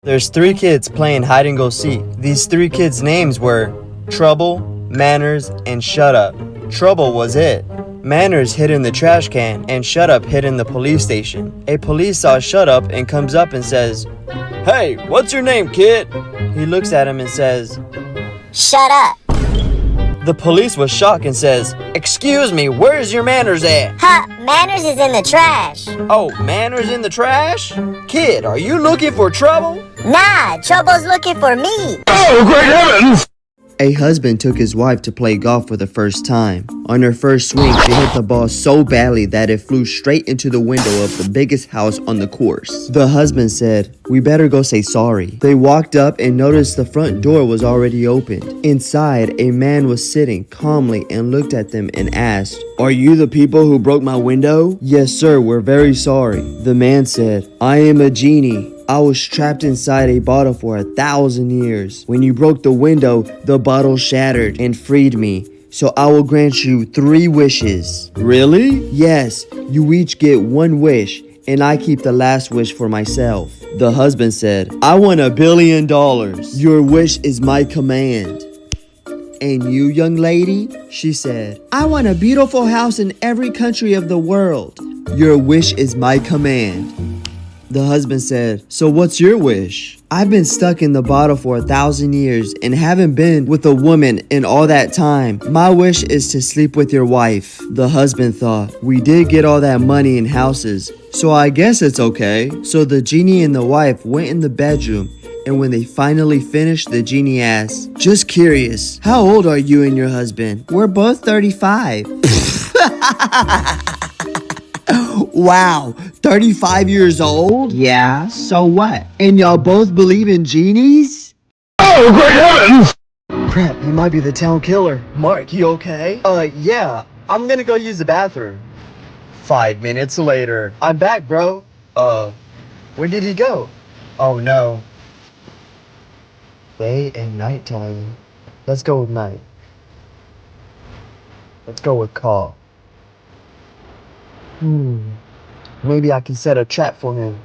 There's three kids playing hide and go seek. These three kids' names were Trouble, Manners, and Shut Up. Trouble was it. Manners hid in the trash can, and Shut Up hid in the police station. A police saw Shut Up and comes up and says, "Hey, what's your name, kid?" He looks at him and says, "Shut up." The police was shocked and says, "Excuse me, where's your Manners at?" Huh, Manners is in the trash. Oh, Manners in the trash? Kid, are you looking for trouble? Nah, Trouble's looking for me. Oh, great heavens! A husband took his wife to play golf for the first time. On her first swing, she hit the ball so badly that it flew straight into the window of the biggest house on the course. The husband said, "We better go say sorry." They walked up and noticed the front door was already opened. Inside, a man was sitting calmly and looked at them and asked, "Are you the people who broke my window?" "Yes, sir, we're very sorry." The man said, "I am a genie. I was trapped inside a bottle for 1,000 years. When you broke the window, the bottle shattered and freed me. So I will grant you 3 wishes." "Really?" "Yes, you each get 1 wish, and I keep the last wish for myself." The husband said, "I want $1 billion. Your wish is my command." "And you, young lady?" she said. "I want a beautiful house in every country of the world." "Your wish is my command." The husband said, "So what's your wish?" "I've been stuck in the bottle for 1,000 years and haven't been with a woman in all that time. My wish is to sleep with your wife." The husband thought, "We did get all that money and houses, so I guess it's okay." So the genie and the wife went in the bedroom, and when they finally finished, the genie asked, "Just curious, how old are you and your husband?" "We're both 35. "Wow, 35 years old?" "Yeah, so what? And y'all both believe in genies?" Oh, great heavens! Crap, he might be the town killer. Mark, you okay? Yeah, I'm gonna go use the bathroom. 5 minutes later. "I'm back, bro." Where did he go?" "Oh no. Day and night time. Let's go with night. Let's go with call. Maybe I can set a trap for him.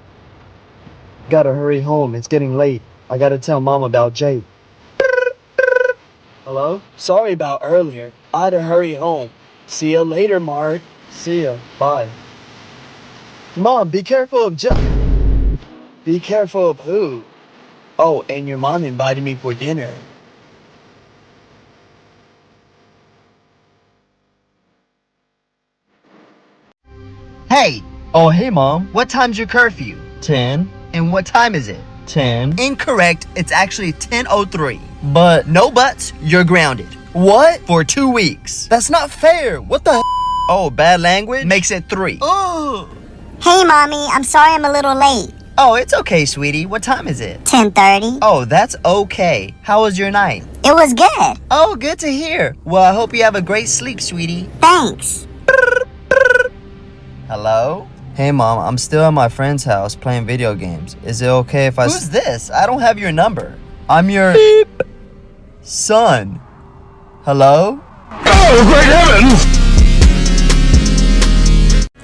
Gotta hurry home, it's getting late. I gotta tell Mom about Jake. Hello? Sorry about earlier. I had to hurry home. See ya later, Mark. See ya. Bye. Mom, be careful of Be careful of who? Oh, and your mom invited me for dinner. Hey! Oh, hey, Mom. What time's your curfew? 10. And what time is it? 10. Incorrect. It's actually 10:03. But no buts. You're grounded. What? For 2 weeks. That's not fair. What the Oh, bad language? Makes it 3. Oh. Hey, Mommy, I'm sorry I'm a little late. Oh, it's okay, sweetie. What time is it? 10:30. Oh, that's okay. How was your night? It was good. Oh, good to hear. Well, I hope you have a great sleep, sweetie. Thanks. Hello? Hey, Mom, I'm still at my friend's house playing video games. Is it okay if I... Who's this? I don't have your number. I'm your... Beep. Son. Hello? Oh, great heavens!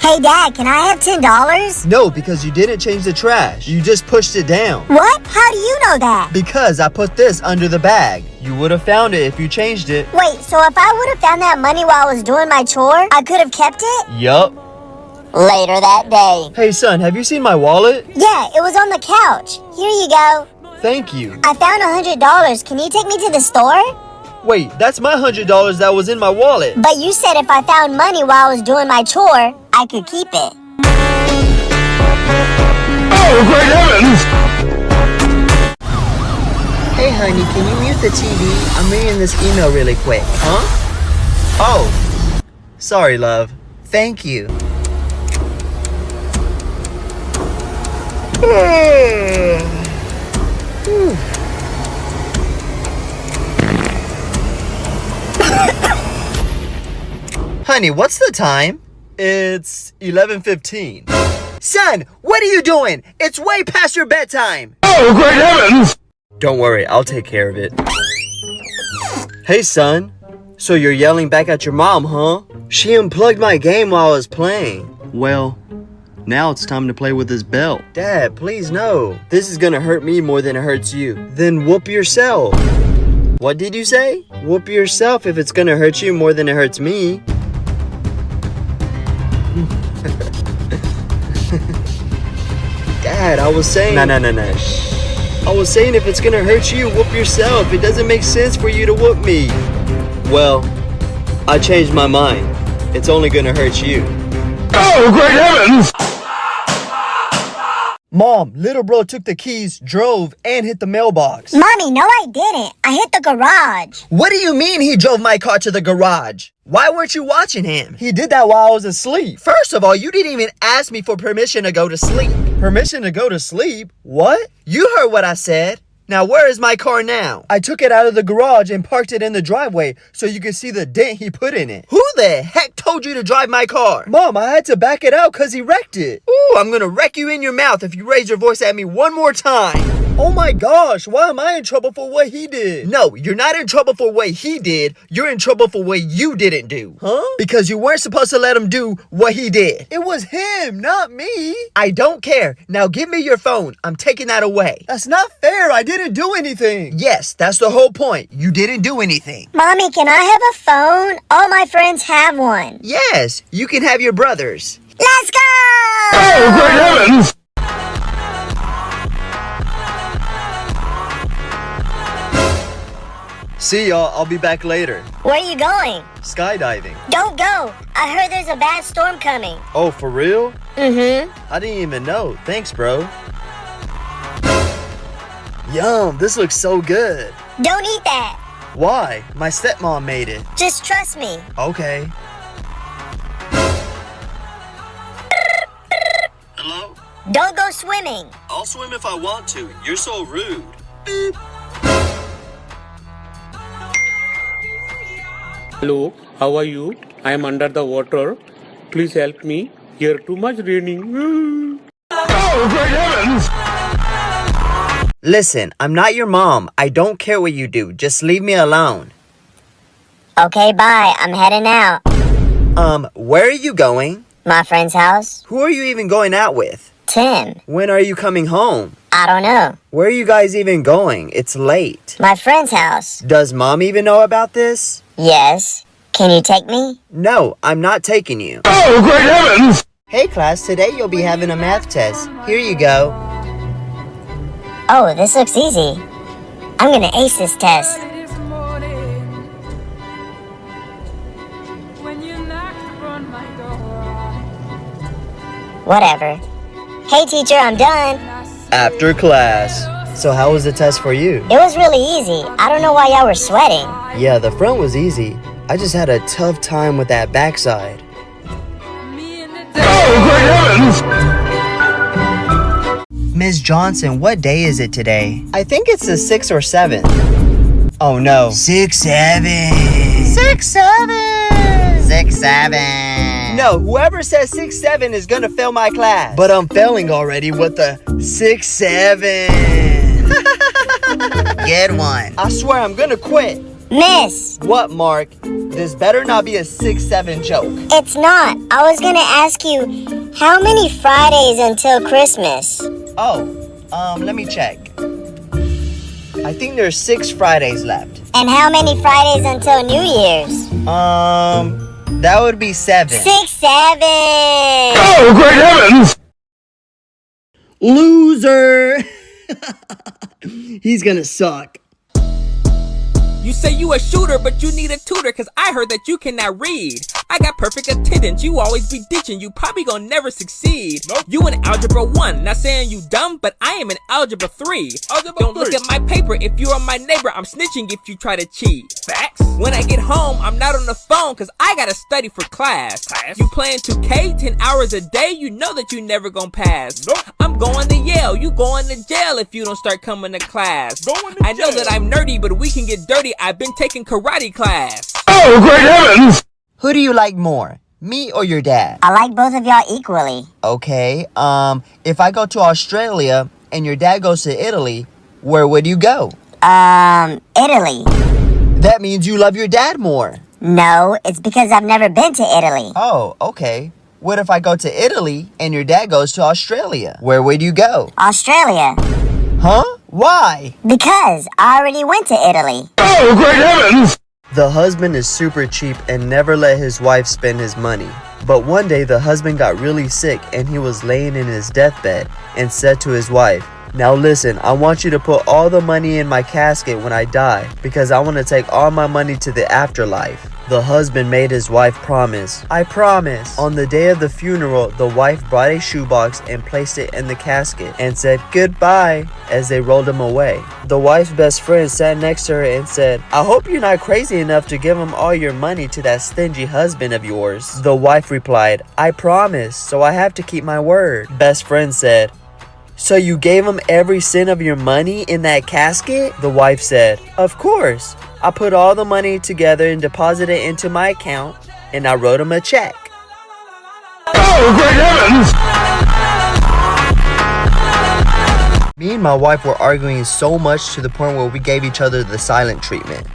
Hey, Dad, can I have $10? No, because you didn't change the trash. You just pushed it down. What? How do you know that? Because I put this under the bag. You would have found it if you changed it. Wait, so if I would have found that money while I was doing my chore, I could have kept it? Yup. Later that day. Hey, son, have you seen my wallet? Yeah, it was on the couch. Here you go. Thank you. I found $100. Can you take me to the store? Wait, that's my $100 that was in my wallet. But you said if I found money while I was doing my chore, I could keep it. Oh, great heavens! Hey, honey, can you mute the TV? I'm reading this email really quick. Huh? Oh. Sorry, love. Thank you. Honey, what's the time? It's 11:15. Son, what are you doing? It's way past your bedtime. Oh, great heavens! Don't worry, I'll take care of it. Hey, son. So you're yelling back at your mom, huh? She unplugged my game while I was playing. Well, Now it's time to play with this belt. Dad, please no. This is gonna hurt me more than it hurts you. Then whoop yourself. What did you say? Whoop yourself if it's gonna hurt you more than it hurts me. Dad, I was saying... No. I was saying if it's gonna hurt you, whoop yourself. It doesn't make sense for you to whoop me. Well, I changed my mind. It's only gonna hurt you. Oh, great heavens! Mom, little bro took the keys, drove, and hit the mailbox. Mommy, no I didn't. I hit the garage. What do you mean he drove my car to the garage? Why weren't you watching him? He did that while I was asleep. First of all, you didn't even ask me for permission to go to sleep. Permission to go to sleep? What? You heard what I said. Now, where is my car now? I took it out of the garage and parked it in the driveway so you could see the dent he put in it. Who the heck told you to drive my car? Mom, I had to back it out because he wrecked it. Ooh, I'm gonna wreck you in your mouth if you raise your voice at me one more time. Oh my gosh, why am I in trouble for what he did? No, you're not in trouble for what he did. You're in trouble for what you didn't do. Huh? Because you weren't supposed to let him do what he did. It was him, not me. I don't care. Now give me your phone. I'm taking that away. That's not fair. I didn't do anything. Yes, that's the whole point. You didn't do anything. Mommy, can I have a phone? All my friends have one. Yes, you can have your brother's. Let's go! Oh, great heavens! See y'all, I'll be back later. Where are you going? Skydiving. Don't go. I heard there's a bad storm coming. Oh, for real? Mm-hmm. I didn't even know. Thanks, bro. Yum, this looks so good. Don't eat that. Why? My stepmom made it. Just trust me. Okay. Hello? Don't go swimming. I'll swim if I want to. You're so rude. Beep. Hello, how are you? I am under the water. Please help me. Here too much raining. Oh, great heavens! Listen, I'm not your mom. I don't care what you do. Just leave me alone. Okay, bye. I'm heading out. Where are you going? My friend's house? Who are you even going out with? Tim. When are you coming home? I don't know. Where are you guys even going? It's late. My friend's house. Does mom even know about this? Yes. Can you take me? No, I'm not taking you. Oh, great heavens! Hey class, today you'll be having a math test. Here you go. Oh, this looks easy. I'm gonna ace this test. Whatever. Hey teacher, I'm done. After class. So how was the test for you? It was really easy. I don't know why y'all were sweating. Yeah, the front was easy. I just had a tough time with that backside. Oh, great heavens! Ms. Johnson, what day is it today? I think it's the 6th or 7th. Oh no. 6-7. 6-7. 6-7. No, whoever says 6-7 is gonna fail my class. But I'm failing already with the 6-7. Good one. I swear I'm gonna quit. Miss! What, Mark? This better not be a 6-7 joke. It's not. I was gonna ask you, how many Fridays until Christmas? Oh, let me check. I think there's 6 Fridays left. And how many Fridays until New Year's? That would be 7. 6-7! Oh, great heavens! Loser! He's gonna suck. You say you a shooter, but you need a tutor, cause I heard that you cannot read. I got perfect attendance, you always be ditching, you probably gon' never succeed. Nope. You in Algebra 1, not saying you dumb, but I am in Algebra 3. Don't look at my paper, if you are my neighbor, I'm snitching if you try to cheat. Facts. When I get home, I'm not on the phone, cause I gotta study for class. You playing 2K 10 hours a day, you know that you never gon' pass. Nope. I'm going to Yale, you going to jail if you don't start coming to class. I know that I'm nerdy, but we can get dirty, I've been taking karate class. Oh, great heavens! Who do you like more? Me or your dad? I like both of y'all equally. Okay, if I go to Australia and your dad goes to Italy, where would you go? Italy. That means you love your dad more. No, it's because I've never been to Italy. Oh, okay. What if I go to Italy and your dad goes to Australia? Where would you go? Australia. Huh? Why? Because I already went to Italy. Oh, great heavens! The husband is super cheap and never let his wife spend his money. But one day the husband got really sick and he was laying in his deathbed and said to his wife, "Now listen, I want you to put all the money in my casket when I die because I want to take all my money to the afterlife." The husband made his wife promise. "I promise." On the day of the funeral, the wife brought a shoebox and placed it in the casket and said goodbye as they rolled him away. The wife's best friend sat next to her and said, "I hope you're not crazy enough to give him all your money to that stingy husband of yours." The wife replied, "I promise, so I have to keep my word." Best friend said, "So you gave him every cent of your money in that casket?" The wife said, "Of course. I put all the money together and deposited it into my account, and I wrote him a check." Oh, great heavens! Me and my wife were arguing so much to the point where we gave each other the silent treatment.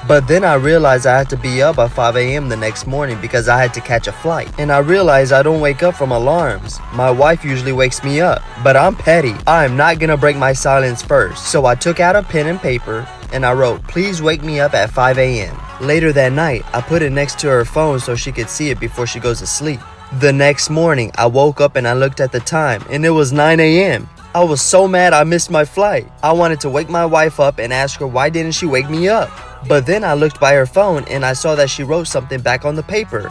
But then I realized I had to be up by 5 a.m. the next morning because I had to catch a flight. And I realized I don't wake up from alarms. My wife usually wakes me up, but I'm petty. I am not gonna break my silence first. So I took out a pen and paper and I wrote, "Please wake me up at 5 a.m. Later that night, I put it next to her phone so she could see it before she goes to sleep. The next morning, I woke up and I looked at the time and it was 9 a.m. I was so mad I missed my flight. I wanted to wake my wife up and ask her why didn't she wake me up. But then I looked by her phone and I saw that she wrote something back on the paper.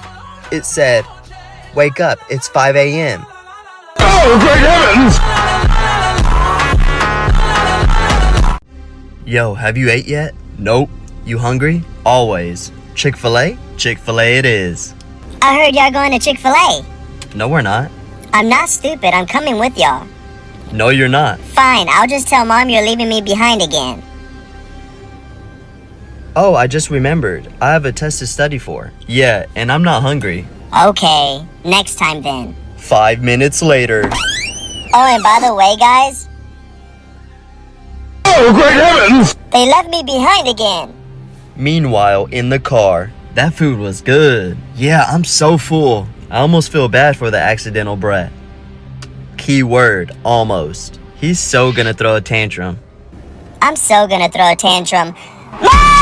It said, "Wake up, it's 5 a.m. Oh, great heavens! Yo, have you ate yet? Nope. You hungry? Always. Chick-fil-A? Chick-fil-A it is. I heard y'all going to Chick-fil-A. No, we're not. I'm not stupid. I'm coming with y'all. No, you're not. Fine, I'll just tell Mom you're leaving me behind again. Oh, I just remembered. I have a test to study for. Yeah, and I'm not hungry. Okay, next time then. 5 minutes later. Oh, and by the way, guys, Oh, great heavens! they left me behind again. Meanwhile, in the car. That food was good. Yeah, I'm so full. I almost feel bad for the accidental brat. Key word, almost. He's so gonna throw a tantrum. I'm so gonna throw a tantrum. Mom!